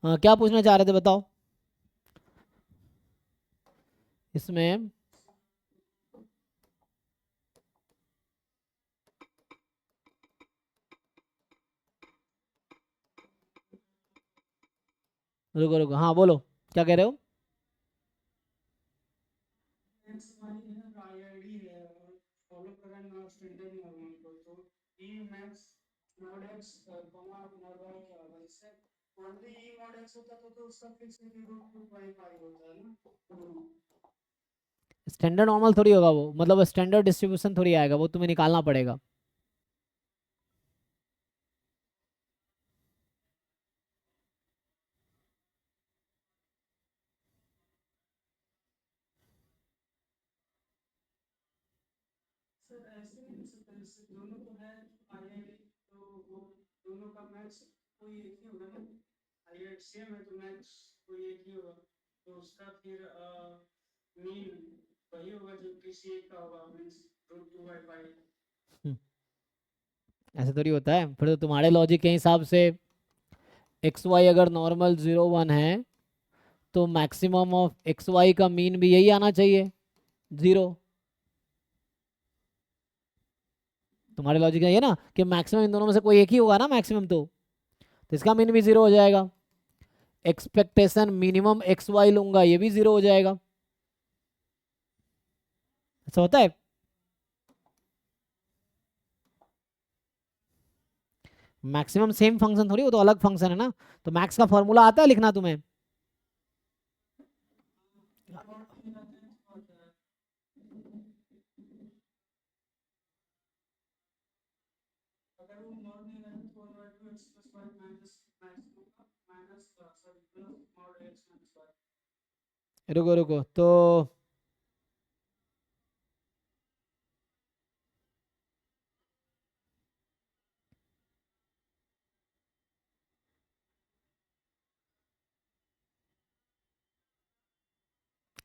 क्या पूछना चाह रहे थे बताओ इसमें। रुको रुको, हाँ बोलो, क्या कह रहे हो। स्टैंडर्ड नॉर्मल थोड़ी होगा वो, मतलब स्टैंडर्ड डिस्ट्रीब्यूशन थोड़ी आएगा, वो तुम्हें निकालना पड़ेगा। हम्म, ऐसे थोड़ी होता है, फिर तो तुम्हारे लॉजिक के हिसाब से एक्स वाई अगर नॉर्मल 0 1 है तो मैक्सिमम ऑफ एक्स वाई का मीन भी यही आना चाहिए, 0। तुम्हारे लॉजिक है ये ना कि मैक्सिमम इन दोनों में से कोई एक ही होगा ना मैक्सिमम, तो इसका मीन भी 0 हो जाएगा। एक्सपेक्टेशन मिनिमम एक्स वाई लूंगा, ये भी 0 हो जाएगा। ऐसा होता है। मैक्सिमम सेम फंक्शन थोड़ी, वो तो अलग फंक्शन है ना। तो मैक्स का फॉर्मूला आता है लिखना तुम्हें। रुको रुको तो,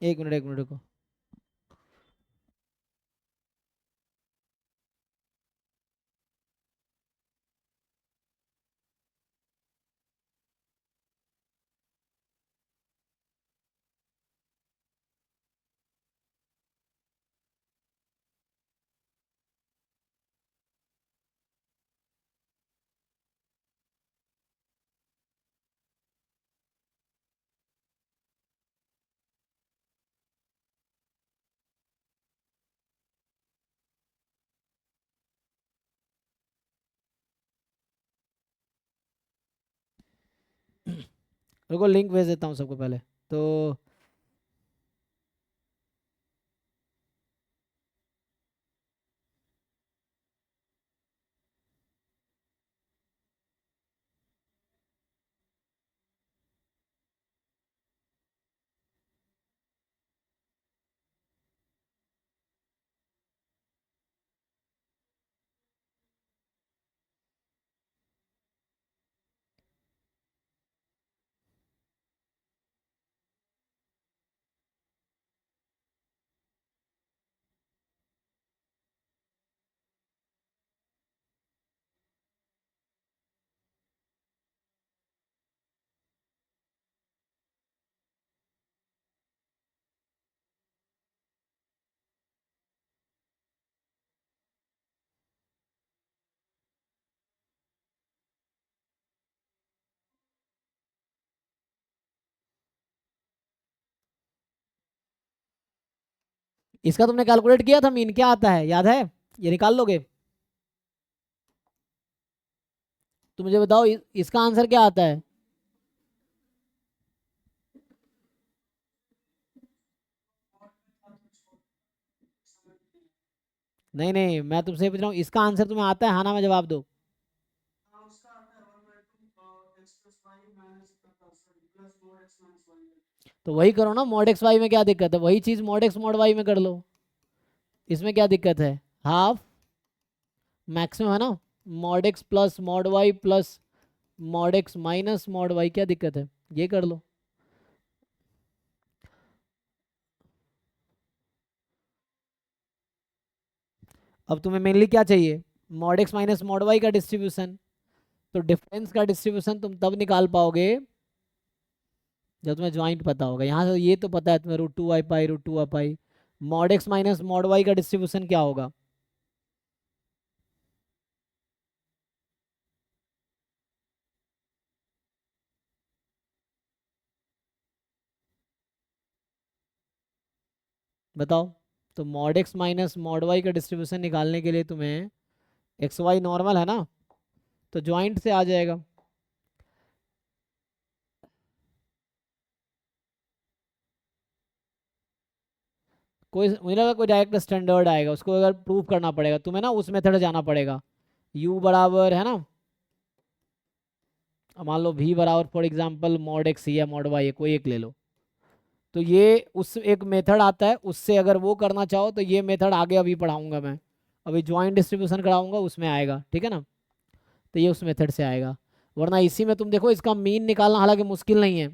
एक मिनट रुको। रुको लिंक भेज देता हूँ सबको पहले। तो इसका तुमने कैलकुलेट किया था मीन क्या आता है, याद है? ये निकाल लोगे? तो मुझे बताओ इसका आंसर क्या आता है। नहीं नहीं, मैं तुमसे पूछ रहा हूँ इसका आंसर तुम्हें आता है, हाँ ना में जवाब दो। तो वही करो ना, मॉड एक्स वाई में क्या दिक्कत है, वही चीज मॉड एक्स मॉड वाई में कर लो। इसमें क्या दिक्कत है? हाफ मैक्सिमम है ना, mod x plus mod y plus mod x minus mod y, क्या दिक्कत है, ये कर लो। अब तुम्हें मेनली क्या चाहिए? Mod x minus mod y का डिस्ट्रीब्यूशन। तो डिफरेंस का डिस्ट्रीब्यूशन तुम तब निकाल पाओगे जब तुम्हें ज्वाइंट पता होगा। यहाँ से ये तो पता है तुम्हें √2y pi √2y pi. Mod x minus mod y का डिस्ट्रीब्यूशन क्या होगा? बताओ। तो mod x minus mod y का डिस्ट्रीब्यूशन निकालने के लिए तुम्हें एक्स वाई नॉर्मल है ना, तो ज्वाइंट से आ जाएगा। मुझे लगा कोई डायरेक्ट स्टैंडर्ड आएगा, उसको अगर प्रूव करना पड़ेगा तुम्हें ना, उस मेथड जाना पड़ेगा। u बराबर है ना, अब मान लो v बराबर फॉर एग्जांपल मॉड एक्स या मॉड वाई, कोई एक ले लो। तो ये उस एक मेथड आता है, उससे अगर वो करना चाहो तो ये मेथड आगे अभी पढ़ाऊंगा मैं, अभी ज्वाइंट डिस्ट्रीब्यूशन कराऊंगा उसमें आएगा, ठीक है ना। तो ये उस मेथड से आएगा। वरना इसी में तुम देखो इसका मीन निकालना हालांकि मुश्किल नहीं है,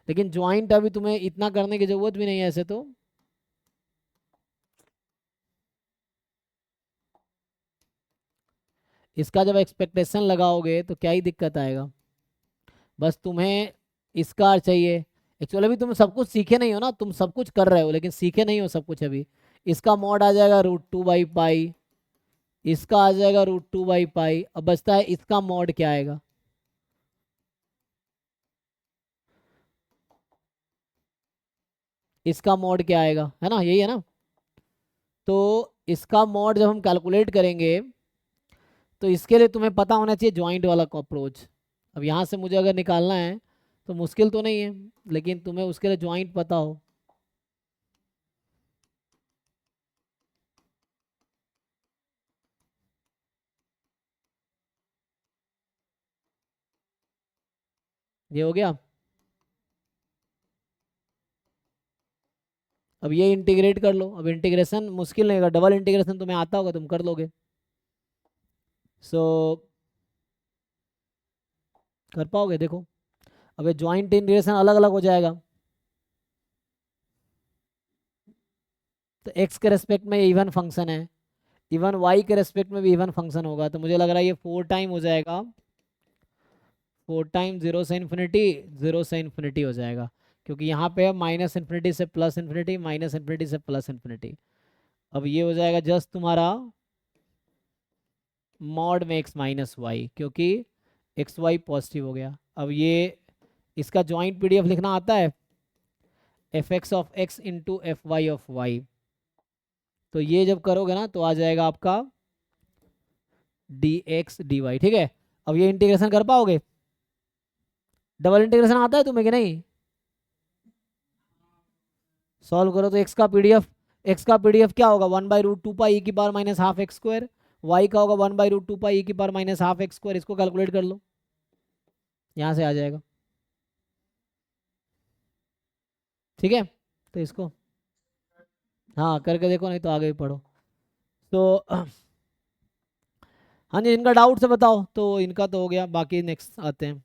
लेकिन ज्वाइंट अभी तुम्हें इतना करने की जरूरत भी नहीं है ऐसे तो। इसका जब एक्सपेक्टेशन लगाओगे तो क्या ही दिक्कत आएगा। बस तुम्हें इसका चाहिए। एक्चुअली अभी तुम सब कुछ सीखे नहीं हो ना, तुम सब कुछ कर रहे हो लेकिन सीखे नहीं हो सब कुछ अभी। इसका मॉड आ जाएगा √2/पाई, इसका आ जाएगा √2/पाई। अब बचता है इसका मॉड क्या आएगा। इसका मॉड क्या आएगा, है ना, यही है ना। तो इसका मॉड जब हम कैलकुलेट करेंगे तो इसके लिए तुम्हें पता होना चाहिए ज्वाइंट वाला अप्रोच। अब यहाँ से मुझे अगर निकालना है तो मुश्किल तो नहीं है, लेकिन तुम्हें उसके लिए ज्वाइंट पता हो। ये हो गया। अब ये इंटीग्रेट कर लो। अब इंटीग्रेशन मुश्किल नहीं होगा, डबल इंटीग्रेशन तुम्हें आता होगा, तुम कर लोगे। सो कर पाओगे देखो। अब ये ज्वाइंट इंटीग्रेशन अलग अलग हो जाएगा। तो एक्स के रेस्पेक्ट में इवन फंक्शन है, इवन वाई के रेस्पेक्ट में भी इवन फंक्शन होगा, तो मुझे लग रहा है ये 4 टाइम हो जाएगा। 4 टाइम जीरो से इन्फिनिटी हो जाएगा, क्योंकि यहाँ पे है -∞ से +∞, -∞ से +∞। अब ये हो जाएगा जस्ट तुम्हारा मॉड में x माइनस वाई, क्योंकि एक्स वाई पॉजिटिव हो गया। अब ये इसका ज्वाइंट पीडीएफ लिखना आता है, f(x)(x) इंटू f(y)(y). तो ये जब करोगे ना तो आ जाएगा आपका dx dy, ठीक है। अब ये इंटीग्रेशन कर पाओगे, डबल इंटीग्रेशन आता है तुम्हें कि नहीं? सॉल्व करो तो एक्स का पीडीएफ क्या होगा, 1/√2π e⁻½ वाई का होगा 1/√2π e⁻½ इसको कैलकुलेट कर लो, यहाँ से आ जाएगा, ठीक है। तो इसको हाँ करके देखो, नहीं तो आगे भी पढ़ो। तो हाँ जी, इनका डाउट से बताओ। तो इनका तो हो गया, बाकी नेक्स्ट आते हैं।